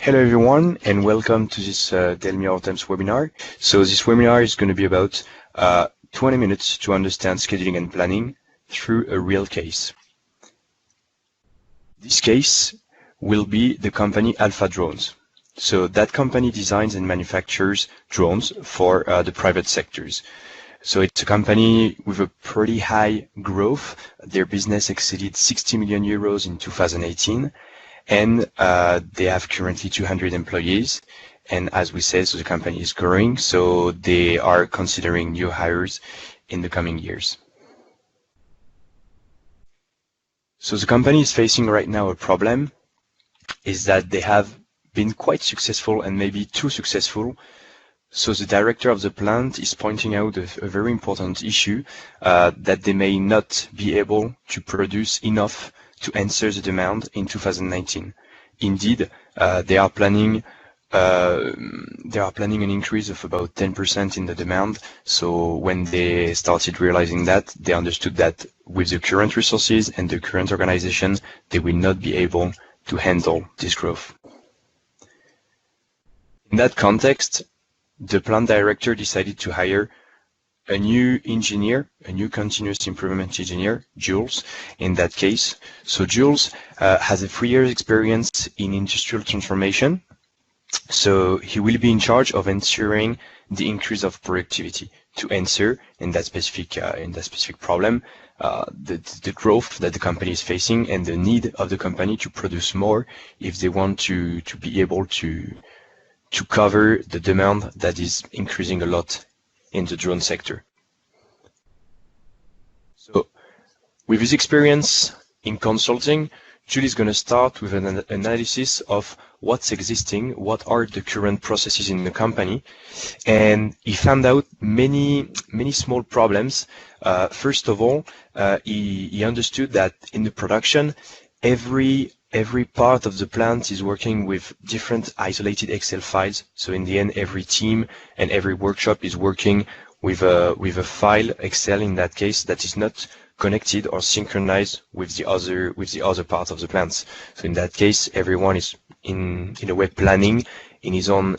Hello everyone and welcome to this DELMIA Ortems webinar. So this webinar is going to be about 20 minutes to understand scheduling and planning through a real case. This case will be the company Alpha Drones. So that company designs and manufactures drones for the private sectors. So it's a company with a pretty high growth. Their business exceeded 60 million euros in 2018. And they have currently 200 employees. And as we said, so the company is growing, so they are considering new hires in the coming years. So the company is facing right now a problem, is that they have been quite successful and maybe too successful. So the director of the plant is pointing out a very important issue, that they may not be able to produce enough to answer the demand in 2019. Indeed, they are planning an increase of about 10% in the demand. So when they started realizing that, they understood that with the current resources and the current organization, they will not be able to handle this growth. In that context, the plant director decided to hire a new engineer, a new continuous improvement engineer, Jules, in that case. So Jules has a 3 years experience in industrial transformation. So he will be in charge of ensuring the increase of productivity to answer in that specific problem, the growth that the company is facing and the need of the company to produce more if they want to be able to cover the demand that is increasing a lot in the drone sector. So with his experience in consulting, Jules is going to start with an analysis of what's existing, what are the current processes in the company, and he found out many small problems. First of all, he understood that in the production, every part of the plant is working with different isolated Excel files. So in the end, every team and every workshop is working with a file, Excel in that case, that is not connected or synchronized with the other part of the plants. So in that case, everyone is in a way planning in his own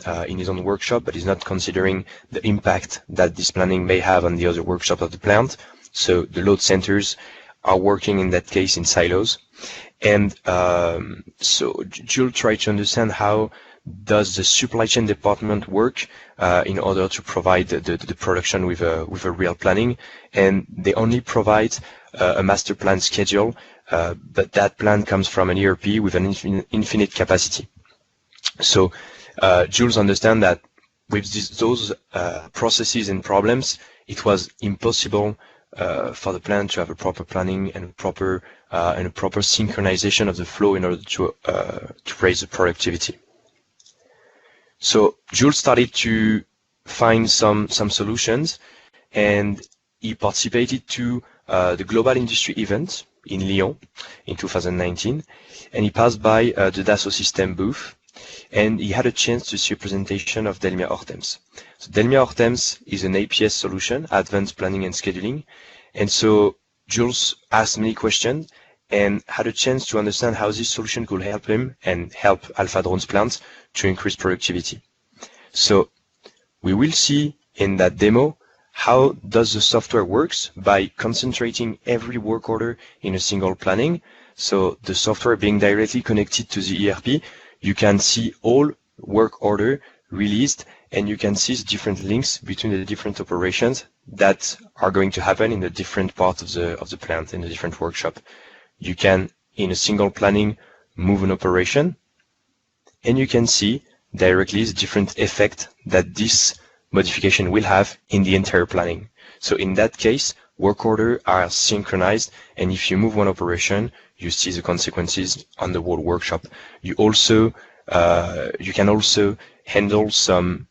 workshop, but is not considering the impact that this planning may have on the other workshop of the plant. So the load centers are working in that case in silos. And so Jules tried to understand how does the supply chain department work in order to provide the production with a real planning. And they only provide a master plan schedule, but that plan comes from an ERP with an infinite capacity. So Jules understand that with those processes and problems, it was impossible for the plant to have a proper planning and a proper synchronization of the flow in order to raise the productivity. So Jules started to find some solutions, and he participated to the Global Industry event in Lyon in 2019, and he passed by the Dassault System booth, and he had a chance to see a presentation of DELMIA Ortems. So DELMIA Ortems is an APS solution, Advanced Planning and Scheduling, and so Jules asked many questions and had a chance to understand how this solution could help him and help Alpha Drones plants to increase productivity. So we will see in that demo how does the software works by concentrating every work order in a single planning. So the software being directly connected to the ERP, you can see all work order released, and you can see the different links between the different operations that are going to happen in the different parts of the plant, in the different workshop. You can, in a single planning, move an operation, and you can see directly the different effect that this modification will have in the entire planning. So in that case, work orders are synchronized, and if you move one operation, you see the consequences on the whole workshop. You can also handle some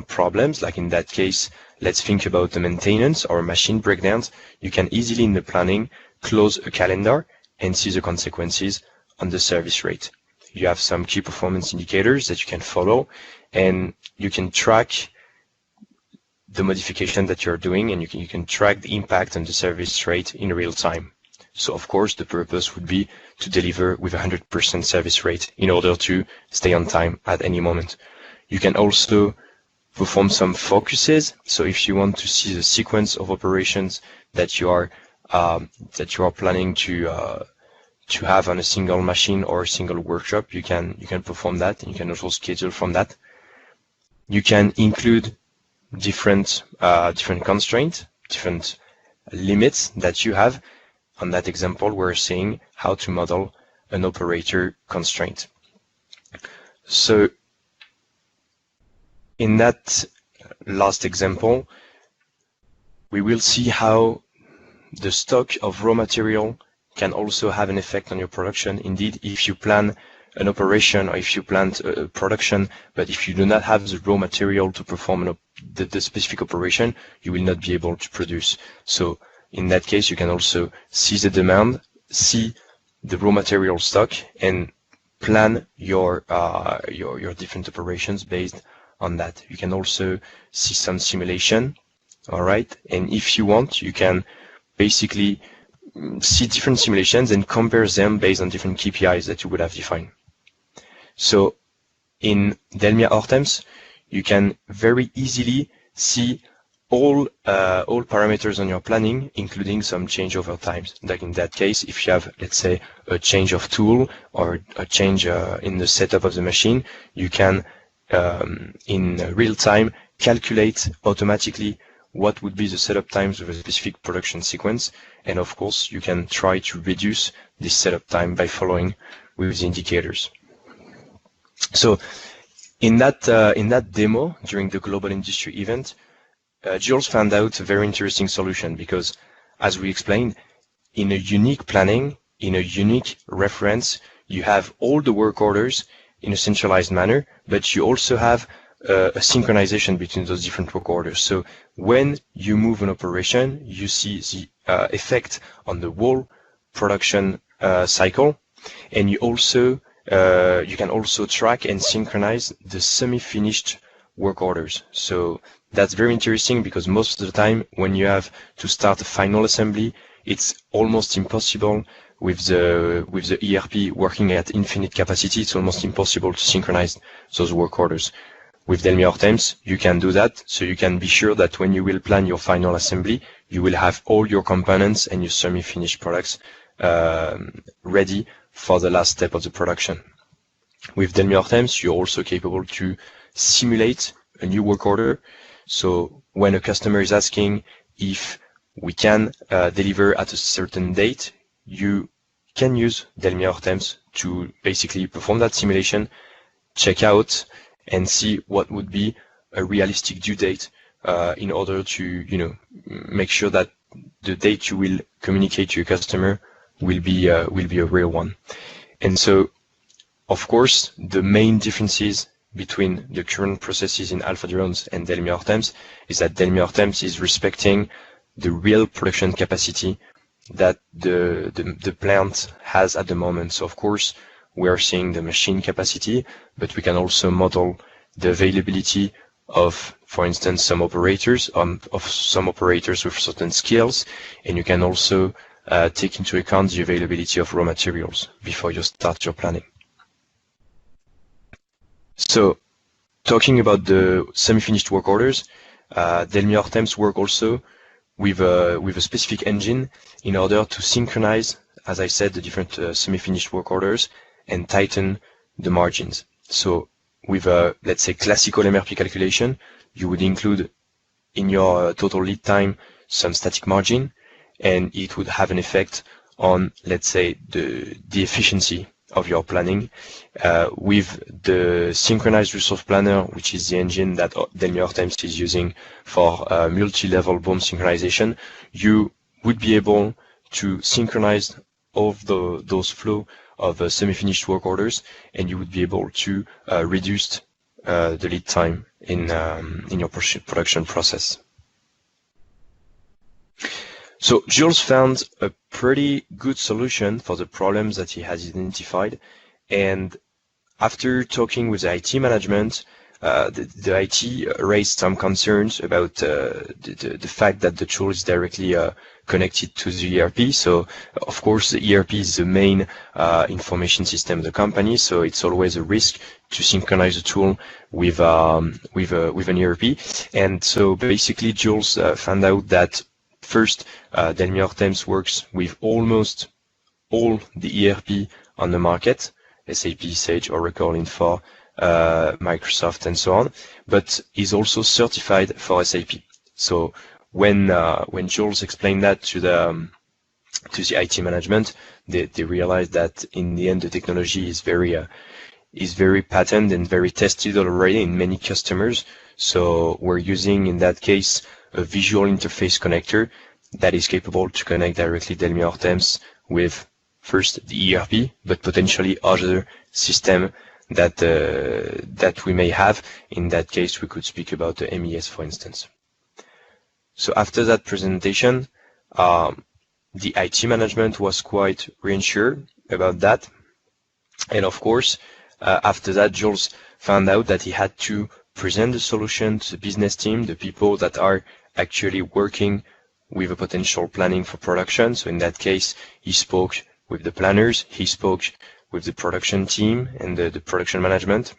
problems, like in that case, let's think about the maintenance or machine breakdowns. You can easily in the planning close a calendar and see the consequences on the service rate. You have some key performance indicators that you can follow, and you can track the modification that you're doing, and you can track the impact on the service rate in real time. So of course, the purpose would be to deliver with 100% service rate in order to stay on time at any moment. You can also perform some focuses. So if you want to see the sequence of operations that you are planning to have on a single machine or a single workshop, you can perform that. And you can also schedule from that. You can include different constraints, different limits that you have. On that example, we're seeing how to model an operator constraint. So in that last example, we will see how the stock of raw material can also have an effect on your production. Indeed, if you plan an operation or if you plan a production, but if you do not have the raw material to perform the specific operation, you will not be able to produce. So in that case, you can also see the demand, see the raw material stock, and plan your different operations based on that. You can also see some simulation, all right? And if you want, you can basically see different simulations and compare them based on different KPIs that you would have defined. So in DELMIA Ortems, you can very easily see all parameters on your planning, including some changeover times. Like in that case, if you have, let's say, a change of tool or a change in the setup of the machine, you can, in real time, calculate automatically what would be the setup times of a specific production sequence. And of course, you can try to reduce this setup time by following with the indicators. So in that demo during the Global Industry event, Jules found out a very interesting solution because, as we explained, in a unique planning, in a unique reference, you have all the work orders in a centralized manner, but you also have a synchronization between those different work orders. So when you move an operation, you see the effect on the whole production cycle, and you can also track and synchronize the semi-finished work orders. So that's very interesting because most of the time when you have to start a final assembly, it's almost impossible with the ERP working at infinite capacity. It's almost impossible to synchronize those work orders. With DELMIA Ortems, you can do that, so you can be sure that when you will plan your final assembly, you will have all your components and your semi-finished products ready for the last step of the production. With DELMIA Ortems, you're also capable to simulate a new work order. So when a customer is asking if we can deliver at a certain date, you can use DELMIA Ortems to basically perform that simulation, check out, and see what would be a realistic due date in order to, make sure that the date you will communicate to your customer will be a real one. And so, of course, the main differences between the current processes in Alpha Drones and DELMIA Ortems is that DELMIA Ortems is respecting the real production capacity that the plant has at the moment. So, of course, we are seeing the machine capacity, but we can also model the availability of, for instance, some operators, of some operators with certain skills, and you can also take into account the availability of raw materials before you start your planning. So, talking about the semi-finished work orders, DELMIA Ortems work also with a specific engine in order to synchronize, as I said, the different semi-finished work orders and tighten the margins. So with a, let's say, classical MRP calculation, you would include in your total lead time some static margin, and it would have an effect on, let's say, the efficiency of your planning. With the synchronized resource planner, which is the engine that DELMIA Ortems is using for multi-level BOM synchronization, you would be able to synchronize all of those flow of semi-finished work orders, and you would be able to reduce the lead time in your production process. So Jules found a pretty good solution for the problems that he has identified, and after talking with the IT management, the IT raised some concerns about the fact that the tool is directly connected to the ERP. So, of course, the ERP is the main information system of the company, so it's always a risk to synchronize the tool with an ERP. And so, basically, Jules found out that first, DELMIA Ortems works with almost all the ERP on the market, SAP, Sage, Oracle, Infor, Microsoft, and so on, but is also certified for SAP. So when Jules explained that to the IT management, they realized that in the end the technology is very patented and very tested already in many customers. So we're using in that case a visual interface connector that is capable to connect directly DELMIA Ortems with first the ERP, but potentially other system that we may have. In that case, we could speak about the MES, for instance. So after that presentation, the IT management was quite reassured about that. And of course, after that, Jules found out that he had to present the solution to the business team, the people that are actually working with a potential planning for production. So in that case, he spoke with the planners, he spoke with the production team and the production management,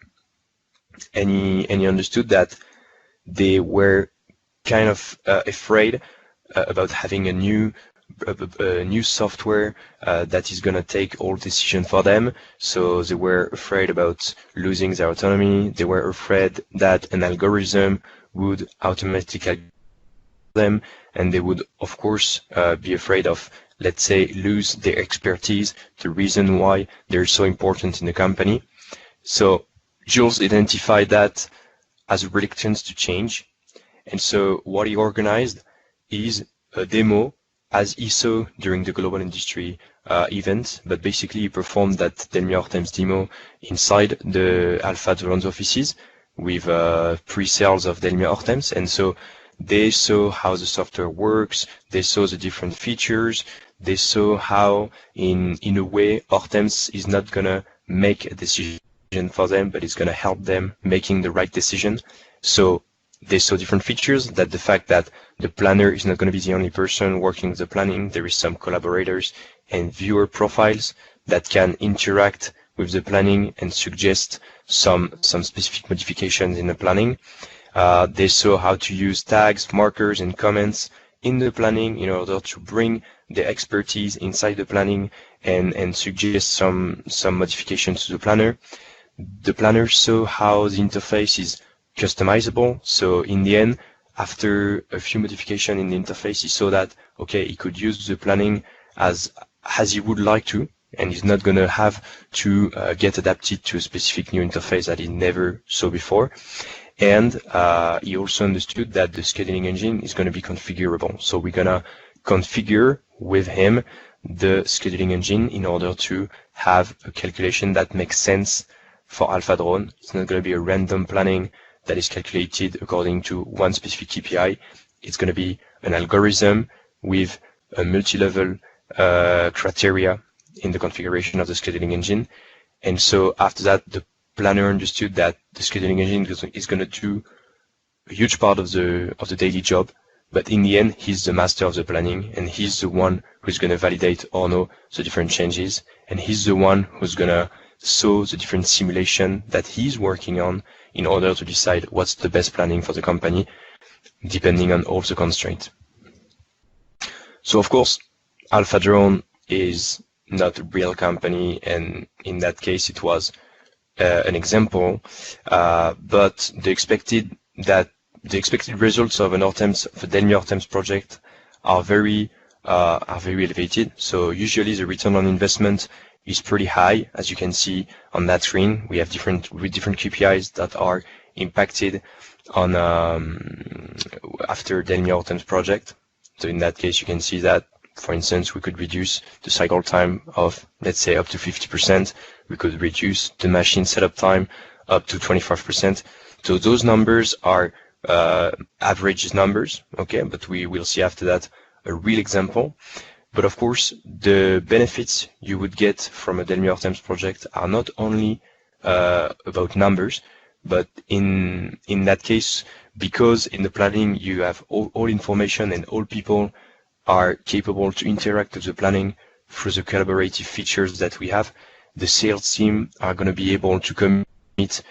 and he understood that they were kind of afraid about having a new software that is going to take all decisions for them. So they were afraid about losing their autonomy. They were afraid that an algorithm would automatically them, and they would of course be afraid of, let's say, lose their expertise, the reason why they're so important in the company. So Jules identified that as a reluctance to change, and so what he organized is a demo as he saw during the Global Industry event, but basically he performed that DELMIA Ortems demo inside the Alpha Drone's offices with pre-sales of DELMIA Ortems, and so they saw how the software works, they saw the different features, they saw how in a way Ortems is not going to make a decision for them, but it's going to help them making the right decision. So they saw different features, that the fact that the planner is not going to be the only person working with the planning, there is some collaborators and viewer profiles that can interact with the planning and suggest some specific modifications in the planning. They saw how to use tags, markers, and comments in the planning in order to bring the expertise inside the planning and suggest some modifications to the planner. The planner saw how the interface is customizable. So in the end, after a few modifications in the interface, he saw that, okay, he could use the planning as he would like to, and he's not going to have to get adapted to a specific new interface that he never saw before. And he also understood that the scheduling engine is going to be configurable. So we're going to configure with him the scheduling engine in order to have a calculation that makes sense for Alpha Drone. It's not going to be a random planning that is calculated according to one specific KPI. It's going to be an algorithm with a multi-level criteria in the configuration of the scheduling engine. And so after that, the planner understood that the scheduling engine is going to do a huge part of the daily job, but in the end, he's the master of the planning, and he's the one who's going to validate or no the different changes, and he's the one who's going to show the different simulation that he's working on in order to decide what's the best planning for the company, depending on all the constraints. So of course, Alpha Drone is not a real company, and in that case, it was an example, but the expected results of an Ortems, of a DELMIA Ortems project are very elevated. So usually the return on investment is pretty high, as you can see on that screen. We have different KPIs that are impacted on after DELMIA Ortems project. So in that case, you can see that, for instance, we could reduce the cycle time of, let's say, up to 50%. We could reduce the machine setup time up to 25%. So those numbers are average numbers, okay? But we will see after that a real example. But of course, the benefits you would get from a DELMIA Ortems project are not only about numbers, But in that case, because in the planning you have all information and all people are capable to interact with the planning through the collaborative features that we have, the sales team are going to be able to commit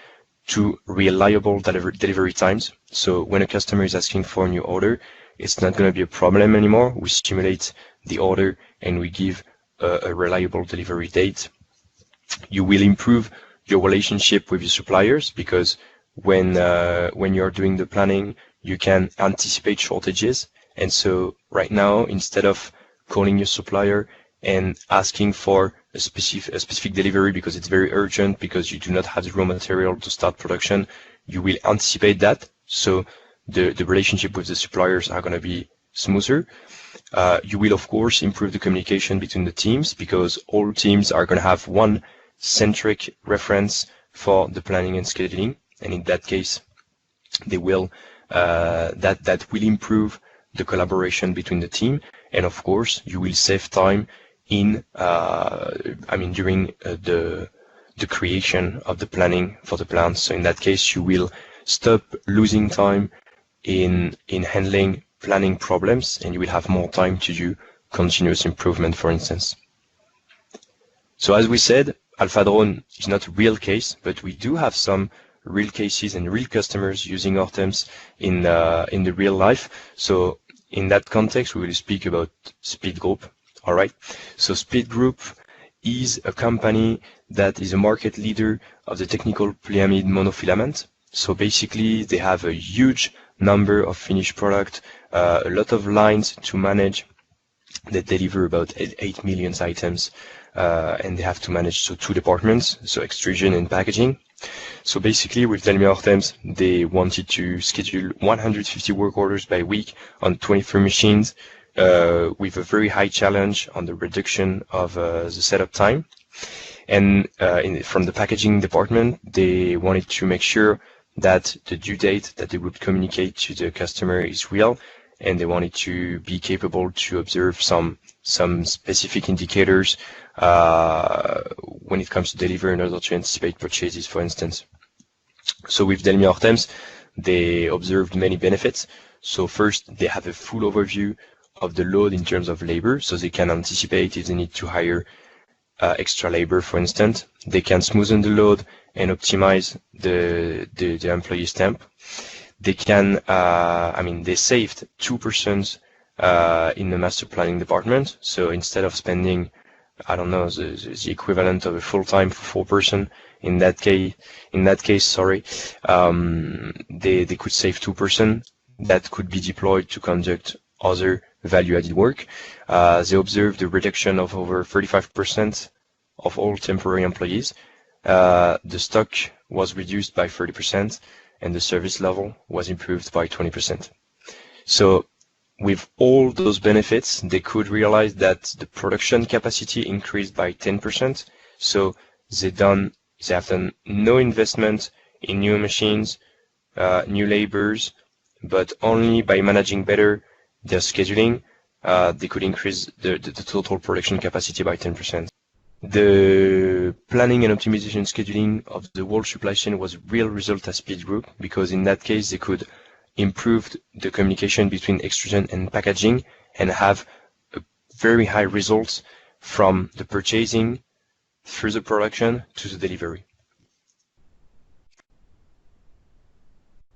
to reliable delivery times. So when a customer is asking for a new order, it's not going to be a problem anymore. We simulate the order and we give a reliable delivery date. You will improve your relationship with your suppliers, because when you're doing the planning, you can anticipate shortages. And so right now, instead of calling your supplier and asking for a specific delivery because it's very urgent, because you do not have the raw material to start production, you will anticipate that. So the relationship with the suppliers are going to be smoother. You will, of course, improve the communication between the teams, because all teams are going to have one centric reference for the planning and scheduling. And in that case, they will that will improve the collaboration between the team. And of course, you will save time in during the creation of the planning for the plants. So in that case, you will stop losing time in handling planning problems, and you will have more time to do continuous improvement, for instance. So as we said, Alpha Drone is not a real case, but we do have some real cases and real customers using Ortems in the real life. So in that context, we will speak about Speed Group. All right. So Speed Group is a company that is a market leader of the technical polyamide monofilament. So basically, they have a huge number of finished product, a lot of lines to manage. They deliver about 8 million items, and they have to manage two departments, so extrusion and packaging. So basically, with DELMIA Ortems, they wanted to schedule 150 work orders by week on 23 machines, with a very high challenge on the reduction of the setup time. And from the packaging department, they wanted to make sure that the due date that they would communicate to the customer is real, and they wanted to be capable to observe some specific indicators when it comes to deliver, in order to anticipate purchases, for instance. So with DELMIA Ortems, they observed many benefits. So first, they have a full overview of the load in terms of labor, so they can anticipate if they need to hire extra labor, for instance. They can smoothen the load and optimize the employee's temp. They can, they saved 2% in the master planning department. So instead of spending, I don't know, the equivalent of a full-time for 4%, in that case, they could save 2% that could be deployed to conduct other value-added work. They observed the reduction of over 35% of all temporary employees. The stock was reduced by 30%, and the service level was improved by 20%. So with all those benefits, they could realize that the production capacity increased by 10%. So they have done no investment in new machines, new laborers, but only by managing better their scheduling, they could increase the total production capacity by 10%. The planning and optimization scheduling of the whole supply chain was a real result at Speed Group, because in that case they could improve the communication between extrusion and packaging and have a very high results from the purchasing through the production to the delivery.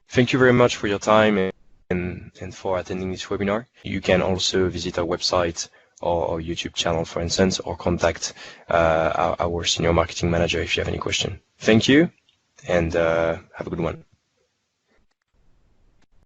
Thank you very much for your time and for attending this webinar. You can also visit our website or YouTube channel, for instance, or contact our senior marketing manager if you have any question. Thank you, and have a good one.